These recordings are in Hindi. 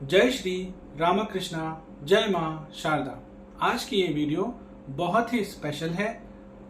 जय श्री रामकृष्णा, जय माँ शारदा। आज की ये वीडियो बहुत ही स्पेशल है।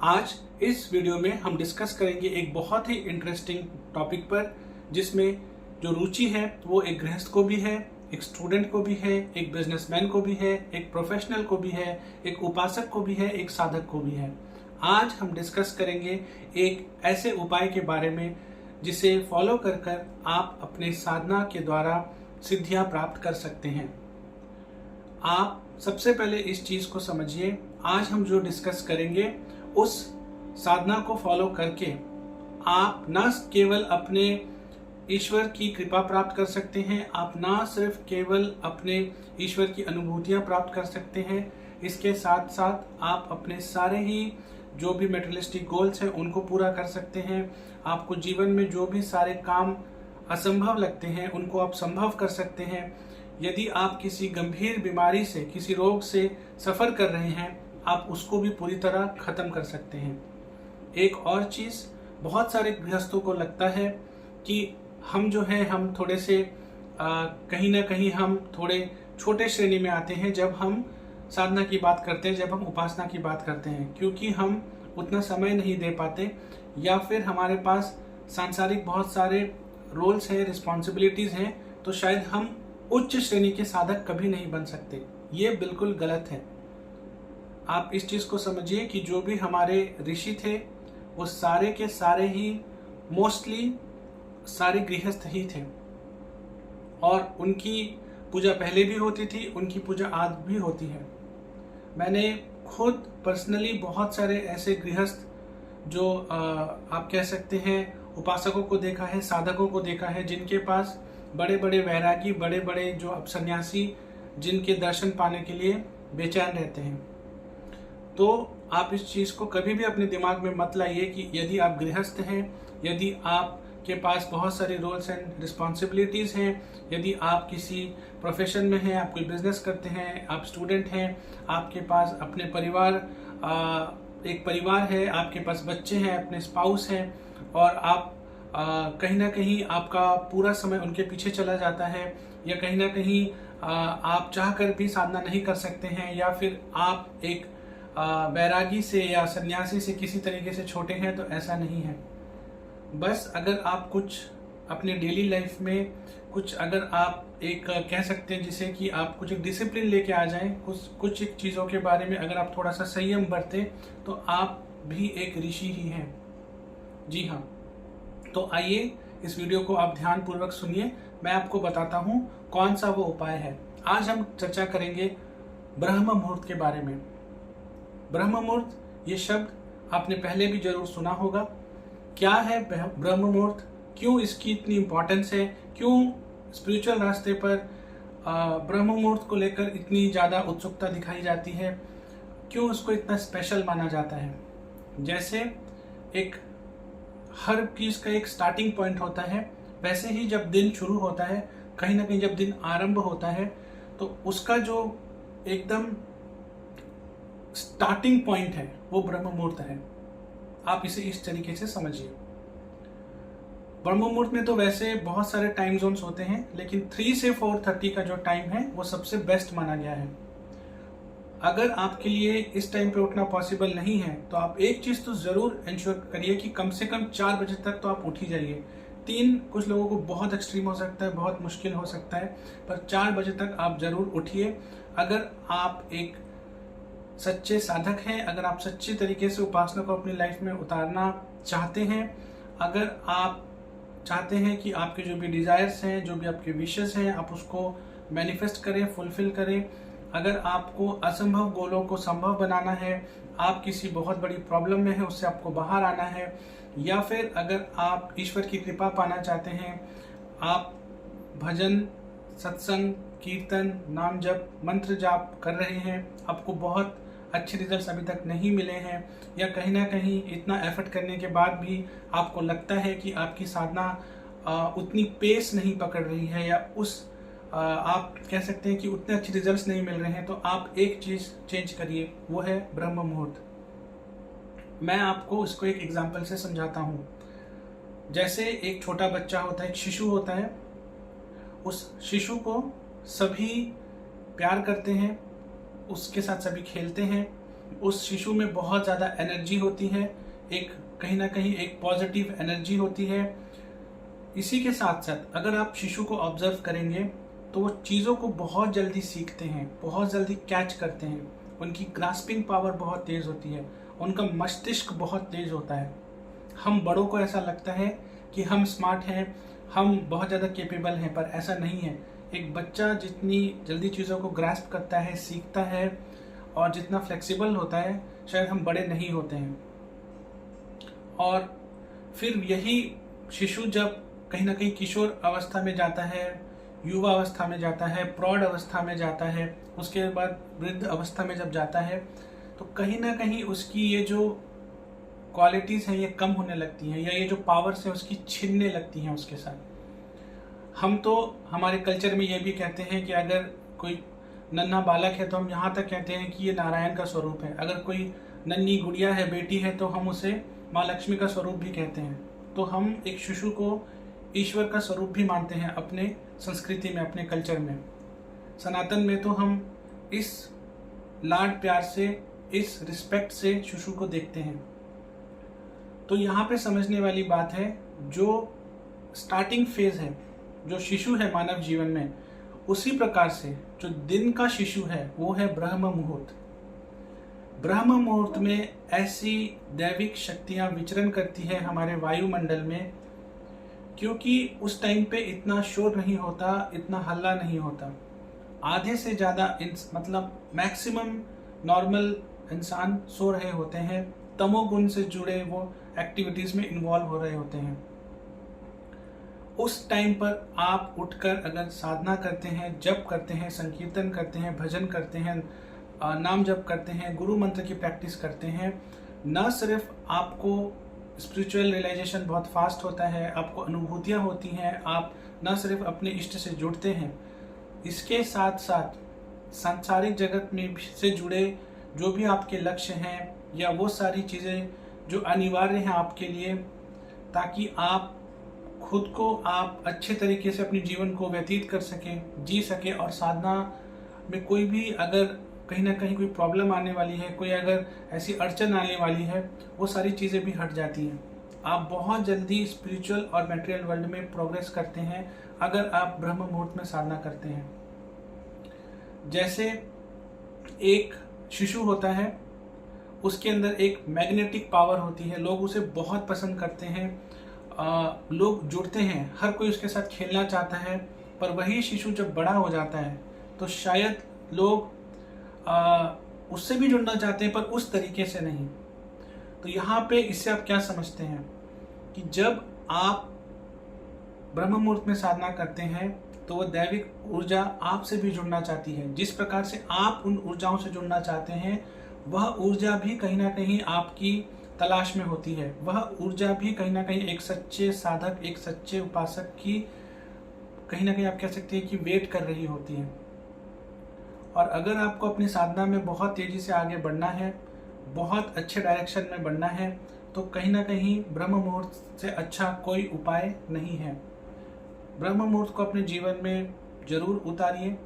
आज इस वीडियो में हम डिस्कस करेंगे एक बहुत ही इंटरेस्टिंग टॉपिक पर, जिसमें जो रुचि है वो एक गृहस्थ को भी है, एक स्टूडेंट को भी है, एक बिजनेसमैन को भी है, एक प्रोफेशनल को भी है, एक उपासक को भी है, एक साधक को भी है। आज हम डिस्कस करेंगे एक ऐसे उपाय के बारे में जिसे फॉलो कर कर आप अपने साधना के द्वारा सिद्धियां प्राप्त कर सकते हैं। आप सबसे पहले इस चीज को समझिए। आज हम जो डिस्कस करेंगे उस साधना को फॉलो करके आप न केवल अपने ईश्वर की कृपा प्राप्त कर सकते हैं, आप ना सिर्फ केवल अपने ईश्वर की अनुभूतियां प्राप्त कर सकते हैं, इसके साथ साथ आप अपने सारे ही जो भी मेटेरियलिस्टिक गोल्स हैं उनको पूरा कर सकते हैं। आपको जीवन में जो भी सारे काम असंभव लगते हैं उनको आप संभव कर सकते हैं। यदि आप किसी गंभीर बीमारी से, किसी रोग से सफर कर रहे हैं, आप उसको भी पूरी तरह खत्म कर सकते हैं। एक और चीज, बहुत सारे गृहस्थों को लगता है कि हम जो है हम थोड़े से कहीं ना कहीं हम थोड़े छोटे श्रेणी में आते हैं जब हम साधना की बात करते हैं, जब हम उपासना की बात करते हैं, क्योंकि हम उतना समय नहीं दे पाते या फिर हमारे पास सांसारिक बहुत सारे रोल्स हैं, रिस्पॉन्सिबिलिटीज हैं, तो शायद हम उच्च श्रेणी के साधक कभी नहीं बन सकते। ये बिल्कुल गलत है। आप इस चीज को समझिए कि जो भी हमारे ऋषि थे वो सारे के सारे ही मोस्टली सारे गृहस्थ ही थे, और उनकी पूजा पहले भी होती थी, उनकी पूजा आज भी होती है। मैंने खुद पर्सनली बहुत सारे ऐसे गृहस्थ जो आप कह सकते हैं उपासकों को देखा है, साधकों को देखा है, जिनके पास बड़े बड़े वैरागी, बड़े बड़े जो अब सन्यासी, जिनके दर्शन पाने के लिए बेचैन रहते हैं। तो आप इस चीज को कभी भी अपने दिमाग में मत लाइए कि यदि आप गृहस्थ हैं, यदि आपके पास बहुत सारी रोल्स एंड रिस्पॉन्सिबिलिटीज हैं, यदि आप किसी प्रोफेशन में हैं, आप कोई बिजनेस करते हैं, आप स्टूडेंट हैं, आपके पास अपने परिवार एक परिवार है, आपके पास बच्चे हैं, अपने स्पाउस हैं, और आप कहीं ना कहीं आपका पूरा समय उनके पीछे चला जाता है, या कहीं ना कहीं आप चाहकर भी साधना नहीं कर सकते हैं, या फिर आप एक बैरागी से या सन्यासी से किसी तरीके से छोटे हैं, तो ऐसा नहीं है। बस अगर आप कुछ अपने डेली लाइफ में कुछ, अगर आप एक कह सकते हैं जिसे कि आप कुछ एक डिसिप्लिन लेके आ जाएं, कुछ एक चीज़ों के बारे में अगर आप थोड़ा सा संयम बरतें, तो आप भी एक ऋषि ही हैं। जी हाँ। तो आइए इस वीडियो को आप ध्यान पूर्वक सुनिए। मैं आपको बताता हूँ कौन सा वो उपाय है। आज हम चर्चा करेंगे ब्रह्म मुहूर्त के बारे में। ब्रह्म मुहूर्त, ये शब्द आपने पहले भी जरूर सुना होगा। क्या है ब्रह्म मुहूर्त, क्यों इसकी इतनी इंपॉर्टेंस है, क्यों स्पिरिचुअल रास्ते पर ब्रह्म मुहूर्त को लेकर इतनी ज़्यादा उत्सुकता दिखाई जाती है, क्यों उसको इतना स्पेशल माना जाता है। जैसे एक हर चीज का एक स्टार्टिंग पॉइंट होता है, वैसे ही जब दिन शुरू होता है, कहीं ना कहीं जब दिन आरंभ होता है, तो उसका जो एकदम स्टार्टिंग पॉइंट है वो ब्रह्म मुहूर्त है। आप इसे इस तरीके से समझिए। ब्रह्म मुहूर्त में तो वैसे बहुत सारे टाइम जोन्स होते हैं, लेकिन 3 से 4:30 का जो टाइम है वो सबसे बेस्ट माना गया है। अगर आपके लिए इस टाइम पे उठना पॉसिबल नहीं है, तो आप एक चीज तो जरूर इंश्योर करिए कि कम से कम 4 बजे तक तो आप उठ ही जाइए। 3 कुछ लोगों को बहुत एक्सट्रीम हो सकता है, बहुत मुश्किल हो सकता है, पर 4 बजे तक आप जरूर उठिए। अगर आप एक सच्चे साधक हैं, अगर आप सच्चे तरीके से उपासना को अपनी लाइफ में उतारना चाहते हैं, अगर आप चाहते हैं कि आपके जो भी डिजायर्स हैं, जो भी आपके विशेस हैं, आप उसको मैनिफेस्ट करें, फुलफिल करें, अगर आपको असंभव गोलों को संभव बनाना है, आप किसी बहुत बड़ी प्रॉब्लम में हैं, उससे आपको बाहर आना है, या फिर अगर आप ईश्वर की कृपा पाना चाहते हैं, आप भजन, सत्संग, कीर्तन, नाम जप, मंत्र जाप कर रहे हैं, आपको बहुत अच्छे रिजल्ट्स अभी तक नहीं मिले हैं, या कहीं ना कहीं इतना एफर्ट करने के बाद भी आपको लगता है कि आपकी साधना उतनी पेस नहीं पकड़ रही है, या आप कह सकते हैं कि उतने अच्छे रिजल्ट्स नहीं मिल रहे हैं, तो आप एक चीज चेंज करिए, वो है ब्रह्म मुहूर्त। मैं आपको इसको एक एग्जांपल से समझाता हूँ। जैसे एक छोटा बच्चा होता है, एक शिशु होता है, उस शिशु को सभी प्यार करते हैं, उसके साथ सभी खेलते हैं। उस शिशु में बहुत ज़्यादा एनर्जी होती है, एक कहीं ना कहीं एक पॉजिटिव एनर्जी होती है। इसी के साथ साथ अगर आप शिशु को ऑब्जर्व करेंगे तो वो चीज़ों को बहुत जल्दी सीखते हैं, बहुत जल्दी कैच करते हैं। उनकी ग्रास्पिंग पावर बहुत तेज़ होती है, उनका मस्तिष्क बहुत तेज़ होता है। हम बड़ों को ऐसा लगता है कि हम स्मार्ट हैं, हम बहुत ज़्यादा केपेबल हैं, पर ऐसा नहीं है। एक बच्चा जितनी जल्दी चीज़ों को ग्रास्प करता है, सीखता है और जितना फ्लेक्सिबल होता है, शायद हम बड़े नहीं होते हैं। और फिर यही शिशु जब कहीं ना कहीं किशोर अवस्था में जाता है, युवा अवस्था में जाता है, प्रौढ़ अवस्था में जाता है, उसके बाद वृद्ध अवस्था में जब जाता है, तो कहीं ना कहीं उसकी ये जो क्वालिटीज़ हैं ये कम होने लगती हैं, या ये जो पावर्स हैं उसकी छिनने लगती हैं उसके साथ। हम तो हमारे कल्चर में ये भी कहते हैं कि अगर कोई नन्हा बालक है तो हम यहाँ तक कहते हैं कि ये नारायण का स्वरूप है। अगर कोई नन्ही गुड़िया है, बेटी है, तो हम उसे माँ लक्ष्मी का स्वरूप भी कहते हैं। तो हम एक शिशु को ईश्वर का स्वरूप भी मानते हैं अपने संस्कृति में, अपने कल्चर में। सनातन में तो हम इस लाड प्यार से, इस रिस्पेक्ट से शिशु को देखते हैं। तो यहाँ पे समझने वाली बात है, जो स्टार्टिंग फेज है, जो शिशु है मानव जीवन में, उसी प्रकार से जो दिन का शिशु है वो है ब्रह्म मुहूर्त। ब्रह्म मुहूर्त में ऐसी दैविक शक्तियां विचरण करती है हमारे वायुमंडल में, क्योंकि उस टाइम पे इतना शोर नहीं होता, इतना हल्ला नहीं होता। आधे से ज़्यादा मतलब मैक्सिमम नॉर्मल इंसान सो रहे होते हैं, तमोगुण से जुड़े वो एक्टिविटीज़ में इन्वॉल्व हो रहे होते हैं। उस टाइम पर आप उठकर अगर साधना करते हैं, जप करते हैं, संकीर्तन करते हैं, भजन करते हैं, नाम जप करते हैं, गुरु मंत्र की प्रैक्टिस करते हैं, न सिर्फ आपको स्पिरिचुअल रियलाइजेशन बहुत फास्ट होता है, आपको अनुभूतियाँ होती हैं, आप न सिर्फ अपने इष्ट से जुड़ते हैं, इसके साथ साथ सांसारिक जगत में से जुड़े जो भी आपके लक्ष्य हैं, या वो सारी चीज़ें जो अनिवार्य हैं आपके लिए, ताकि आप खुद को आप अच्छे तरीके से अपने जीवन को व्यतीत कर सकें, जी सकें, और साधना में कोई भी अगर कहीं ना कहीं कोई प्रॉब्लम आने वाली है, कोई अगर ऐसी अड़चन आने वाली है, वो सारी चीज़ें भी हट जाती हैं। आप बहुत जल्दी स्पिरिचुअल और मटेरियल वर्ल्ड में प्रोग्रेस करते हैं अगर आप ब्रह्म मुहूर्त में साधना करते हैं। जैसे एक शिशु होता है, उसके अंदर एक मैग्नेटिक पावर होती है, लोग उसे बहुत पसंद करते हैं, लोग जुड़ते हैं, हर कोई उसके साथ खेलना चाहता है। पर वही शिशु जब बड़ा हो जाता है तो शायद लोग उससे भी जुड़ना चाहते हैं, पर उस तरीके से नहीं। तो यहाँ पे इससे आप क्या समझते हैं कि जब आप ब्रह्म मुहूर्त में साधना करते हैं तो वो दैविक ऊर्जा आपसे भी जुड़ना चाहती है। जिस प्रकार से आप उन ऊर्जाओं से जुड़ना चाहते हैं, वह ऊर्जा भी कहीं ना कहीं आपकी तलाश में होती है। वह ऊर्जा भी कहीं ना कहीं एक सच्चे साधक, एक सच्चे उपासक की कहीं ना कहीं आप कह सकते हैं कि वेट कर रही होती है। और अगर आपको अपनी साधना में बहुत तेजी से आगे बढ़ना है, बहुत अच्छे डायरेक्शन में बढ़ना है, तो कहीं ना कहीं ब्रह्म मुहूर्त से अच्छा कोई उपाय नहीं है। ब्रह्म मुहूर्त को अपने जीवन में जरूर उतारिए।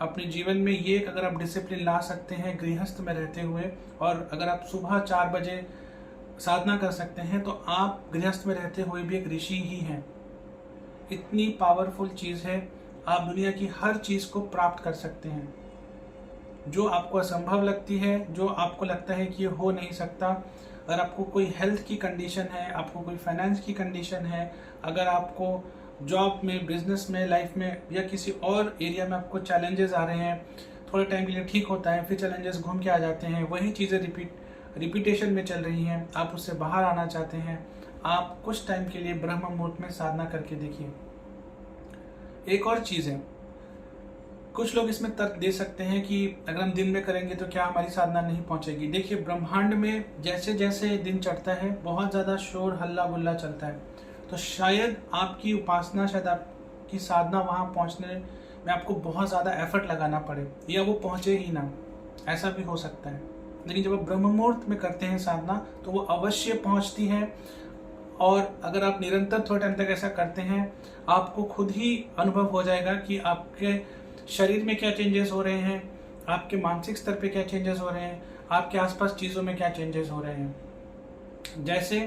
अपने जीवन में ये अगर आप डिसिप्लिन ला सकते हैं गृहस्थ में रहते हुए, और अगर आप सुबह 4 बजे साधना कर सकते हैं, तो आप गृहस्थ में रहते हुए भी एक ऋषि ही हैं। इतनी पावरफुल चीज़ है, आप दुनिया की हर चीज़ को प्राप्त कर सकते हैं। जो आपको असंभव लगती है, जो आपको लगता है कि ये हो नहीं सकता, अगर आपको कोई हेल्थ की कंडीशन है, आपको कोई फाइनेंस की कंडीशन है, अगर आपको जॉब में, बिजनेस में, लाइफ में या किसी और एरिया में आपको चैलेंजेस आ रहे हैं, थोड़े टाइम के लिए ठीक होता है, फिर चैलेंजेस घूम के आ जाते हैं, वही चीज़ें रिपीटेशन में चल रही हैं, आप उससे बाहर आना चाहते हैं, आप कुछ टाइम के लिए ब्रह्म मुहूर्त में साधना करके देखिए। एक और चीज़ है, कुछ लोग इसमें तर्क दे सकते हैं कि अगर हम दिन में करेंगे तो क्या हमारी साधना नहीं पहुंचेगी। देखिए, ब्रह्मांड में जैसे जैसे दिन चढ़ता है बहुत ज़्यादा शोर हल्ला गुल्ला चलता है, तो शायद आपकी उपासना, शायद आपकी साधना वहाँ पहुँचने में आपको बहुत ज़्यादा एफर्ट लगाना पड़े, या वो पहुँचे ही ना, ऐसा भी हो सकता है। लेकिन जब आप ब्रह्म मुहूर्त में करते हैं साधना, तो वो अवश्य पहुँचती है। और अगर आप निरंतर थोड़े टाइम तक ऐसा करते हैं, आपको खुद ही अनुभव हो जाएगा कि आपके शरीर में क्या चेंजेस हो रहे हैं, आपके मानसिक स्तर पे क्या चेंजेस हो रहे हैं, आपके आसपास चीज़ों में क्या चेंजेस हो रहे हैं। जैसे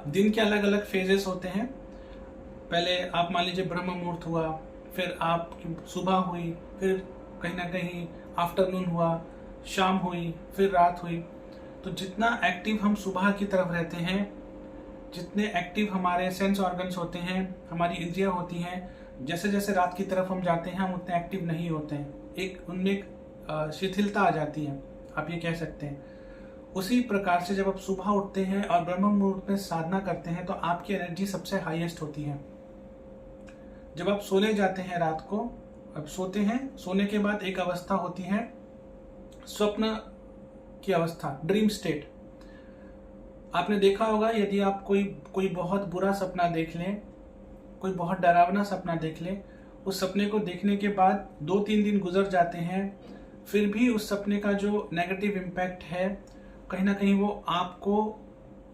दिन के अलग अलग फेजेस होते हैं। पहले आप मान लीजिए ब्रह्म मुहूर्त हुआ, फिर आपकी सुबह हुई, फिर कहीं ना कहीं आफ्टरनून हुआ, शाम हुई, फिर रात हुई। तो जितना एक्टिव हम सुबह की तरफ रहते हैं, जितने एक्टिव हमारे सेंस ऑर्गन्स होते हैं, हमारी इंद्रियां होती हैं, जैसे जैसे रात की तरफ हम जाते हैं हम उतने एक्टिव नहीं होते हैं, एक उनमें एक शिथिलता आ जाती है, आप ये कह सकते हैं। उसी प्रकार से जब आप सुबह उठते हैं और ब्रह्म मुहूर्त में साधना करते हैं तो आपकी एनर्जी सबसे हाईएस्ट होती है। जब आप सोने जाते हैं रात को, अब सोते हैं, सोने के बाद एक अवस्था होती है स्वप्न की अवस्था, ड्रीम स्टेट। आपने देखा होगा यदि आप कोई बहुत बुरा सपना देख लें, कोई बहुत डरावना सपना देख लें, उस सपने को देखने के बाद 2-3 दिन गुजर जाते हैं, फिर भी उस सपने का जो नेगेटिव इम्पैक्ट है कहीं ना कहीं वो आपको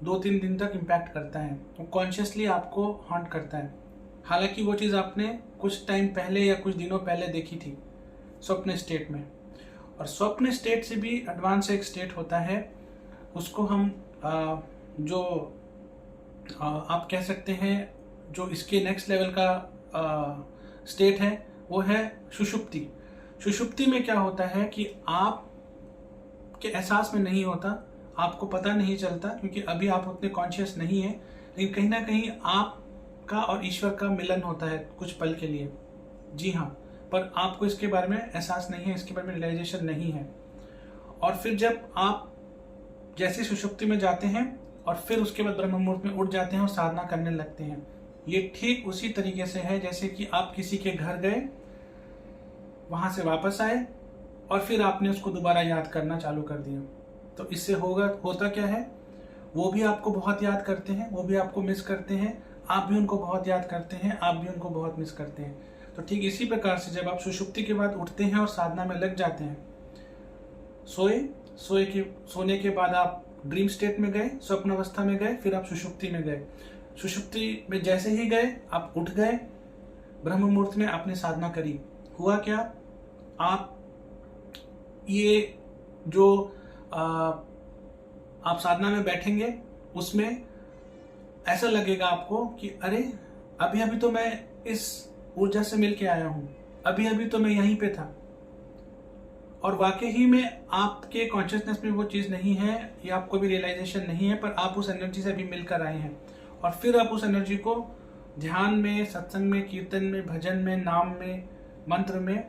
2-3 दिन तक इम्पैक्ट करता है, वो कॉन्शियसली आपको हॉन्ट करता है। हालांकि वो चीज़ आपने कुछ टाइम पहले या कुछ दिनों पहले देखी थी स्वप्न स्टेट में। और स्वप्न स्टेट से भी एडवांस एक स्टेट होता है, उसको हम आप कह सकते हैं जो इसके नेक्स्ट लेवल का स्टेट है वो है सुषुप्ति। सुषुप्ति में क्या होता है कि आप के एहसास में नहीं होता, आपको पता नहीं चलता, क्योंकि अभी आप उतने कॉन्शियस नहीं है, लेकिन कहीं ना कहीं आपका और ईश्वर का मिलन होता है कुछ पल के लिए। जी हाँ, पर आपको इसके बारे में एहसास नहीं है, इसके बारे में रियलाइजेशन नहीं है। और फिर जब आप जैसे सुषुप्ति में जाते हैं और फिर उसके बाद ब्रह्म मुहूर्त में उठ जाते हैं और साधना करने लगते हैं, ये ठीक उसी तरीके से है जैसे कि आप किसी के घर गए, वहां से वापस आए और फिर आपने उसको दोबारा याद करना चालू कर दिया। तो इससे होता क्या है, वो भी आपको बहुत याद करते हैं, वो भी आपको मिस करते हैं, आप भी उनको बहुत याद करते हैं, आप भी उनको बहुत मिस करते हैं। तो ठीक इसी प्रकार से जब आप सुषुप्ति के बाद उठते हैं और साधना में लग जाते हैं, सोने के बाद आप ड्रीम स्टेट में गए, स्वप्न अवस्था में गए, फिर आप सुषुप्ति में गए। सुषुप्ति में जैसे ही गए आप उठ गए, ब्रह्म मुहूर्त में आपने साधना करी। हुआ क्या, आप ये जो आप साधना में बैठेंगे उसमें ऐसा लगेगा आपको कि अरे अभी अभी तो मैं इस ऊर्जा से मिलके आया हूं, अभी अभी तो मैं यहीं पे था। और वाकई ही में आपके कॉन्शियसनेस में वो चीज़ नहीं है, या आपको भी रियलाइजेशन नहीं है, पर आप उस एनर्जी से अभी मिलकर आए हैं। और फिर आप उस एनर्जी को ध्यान में, सत्संग में, कीर्तन में, भजन में, नाम में, मंत्र में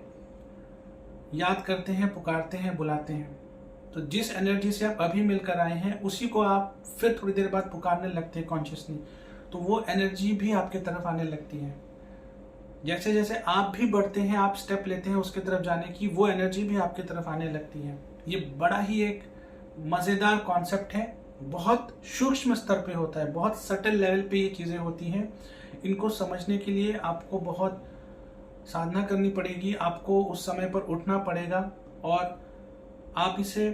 याद करते हैं, पुकारते हैं, बुलाते हैं। तो जिस एनर्जी से आप अभी मिलकर आए हैं उसी को आप फिर थोड़ी देर बाद पुकारने लगते हैं कॉन्शियसली, तो वो एनर्जी भी आपके तरफ आने लगती है। जैसे जैसे आप भी बढ़ते हैं, आप स्टेप लेते हैं उसके तरफ जाने की, वो एनर्जी भी आपके तरफ आने लगती है। ये बड़ा ही एक मज़ेदार कॉन्सेप्ट है, बहुत सूक्ष्म स्तर पे होता है, बहुत सटल लेवल पे ये चीज़ें होती हैं। इनको समझने के लिए आपको बहुत साधना करनी पड़ेगी, आपको उस समय पर उठना पड़ेगा, और आप इसे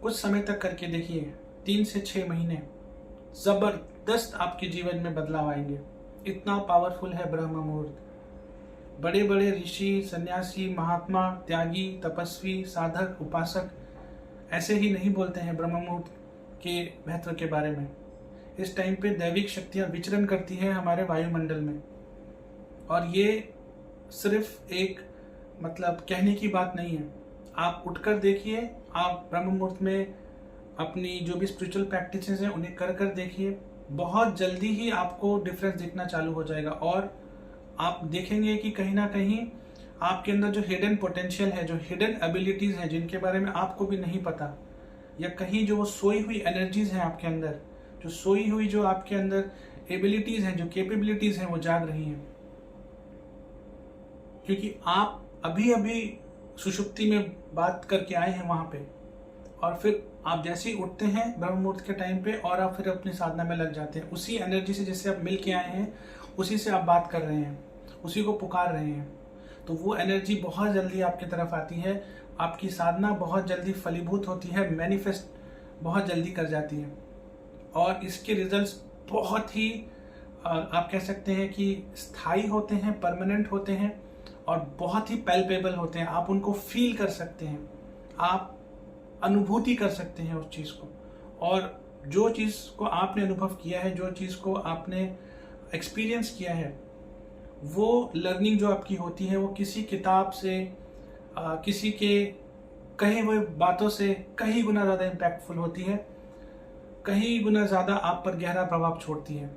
कुछ समय तक करके देखिए, 3 से 6 महीने ज़बरदस्त आपके जीवन में बदलाव आएंगे। इतना पावरफुल है ब्रह्म मुहूर्त। बड़े बड़े ऋषि, सन्यासी, महात्मा, त्यागी, तपस्वी, साधक, उपासक ऐसे ही नहीं बोलते हैं ब्रह्म मुहूर्त के महत्व के बारे में। इस टाइम पे दैविक शक्तियाँ विचरण करती हैं हमारे वायुमंडल में, और ये सिर्फ एक मतलब कहने की बात नहीं है। आप उठकर देखिए, आप ब्रह्म मुहूर्त में अपनी जो भी स्पिरिचुअल प्रैक्टिसेस हैं उन्हें कर देखिए, बहुत जल्दी ही आपको डिफरेंस दिखना चालू हो जाएगा। और आप देखेंगे कि कहीं ना कहीं आपके अंदर जो हिडन पोटेंशियल है, जो हिडन एबिलिटीज हैं, जिनके बारे में आपको भी नहीं पता, या कहीं जो वो सोई हुई एनर्जीज हैं आपके अंदर, जो सोई हुई जो आपके अंदर एबिलिटीज हैं, जो कैपेबिलिटीज हैं, वो जाग रही हैं। क्योंकि आप अभी अभी सुषुप्ति में बात करके आए हैं वहां पे, और फिर आप जैसे ही उठते हैं ब्रह्म मुहूर्त के टाइम पे और आप फिर अपनी साधना में लग जाते हैं, उसी एनर्जी से जिससे आप मिल के आए हैं उसी से आप बात कर रहे हैं, उसी को पुकार रहे हैं। तो वो एनर्जी बहुत जल्दी आपकी तरफ आती है, आपकी साधना बहुत जल्दी फलीभूत होती है, मैनिफेस्ट बहुत जल्दी कर जाती है, और इसके रिजल्ट्स बहुत ही आप कह सकते हैं कि स्थायी होते हैं, परमानेंट होते हैं, और बहुत ही पैल्पेबल होते हैं। आप उनको फील कर सकते हैं, आप अनुभूति कर सकते हैं उस चीज़ को। और जो चीज़ को आपने अनुभव किया है, जो चीज़ को आपने एक्सपीरियंस किया है, वो लर्निंग जो आपकी होती है वो किसी किताब से, किसी के कहे हुए बातों से कहीं गुना ज़्यादा इम्पैक्टफुल होती है, कहीं गुना ज़्यादा आप पर गहरा प्रभाव छोड़ती है।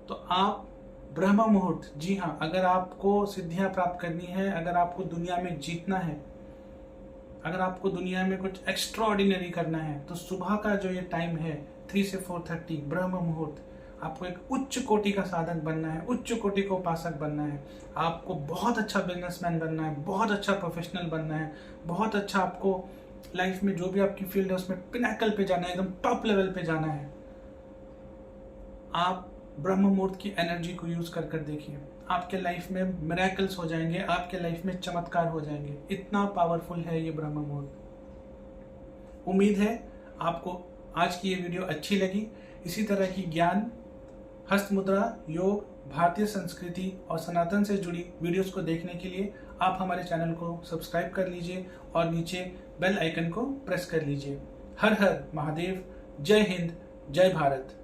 तो आप ब्रह्म मुहूर्त, जी हाँ, अगर आपको सिद्धियां प्राप्त करनी है, अगर आपको दुनिया में जीतना है, अगर आपको दुनिया में कुछ एक्स्ट्राऑर्डिनरी करना है, तो सुबह का जो ये टाइम है 3 से 4:30 ब्रह्म मुहूर्त, आपको एक उच्च कोटि का साधक बनना है, उच्च कोटि का उपासक बनना है, आपको बहुत अच्छा बिजनेसमैन बनना है, बहुत अच्छा प्रोफेशनल बनना है, बहुत अच्छा आपको लाइफ में जो भी आपकी फील्ड है उसमें पिनाकल पे जाना है, एकदम टॉप लेवल पे जाना है। आप ब्रह्म मुहूर्त की एनर्जी को यूज कर देखिए, आपके लाइफ में मिरेकल्स हो जाएंगे, आपके लाइफ में चमत्कार हो जाएंगे। इतना पावरफुल है ये ब्रह्म मुहूर्त। उम्मीद है आपको आज की ये वीडियो अच्छी लगी। इसी तरह की ज्ञान, हस्त मुद्रा, योग, भारतीय संस्कृति और सनातन से जुड़ी वीडियोस को देखने के लिए आप हमारे चैनल को सब्सक्राइब कर लीजिए और नीचे बेल आइकन को प्रेस कर लीजिए। हर हर महादेव, जय हिंद, जय भारत।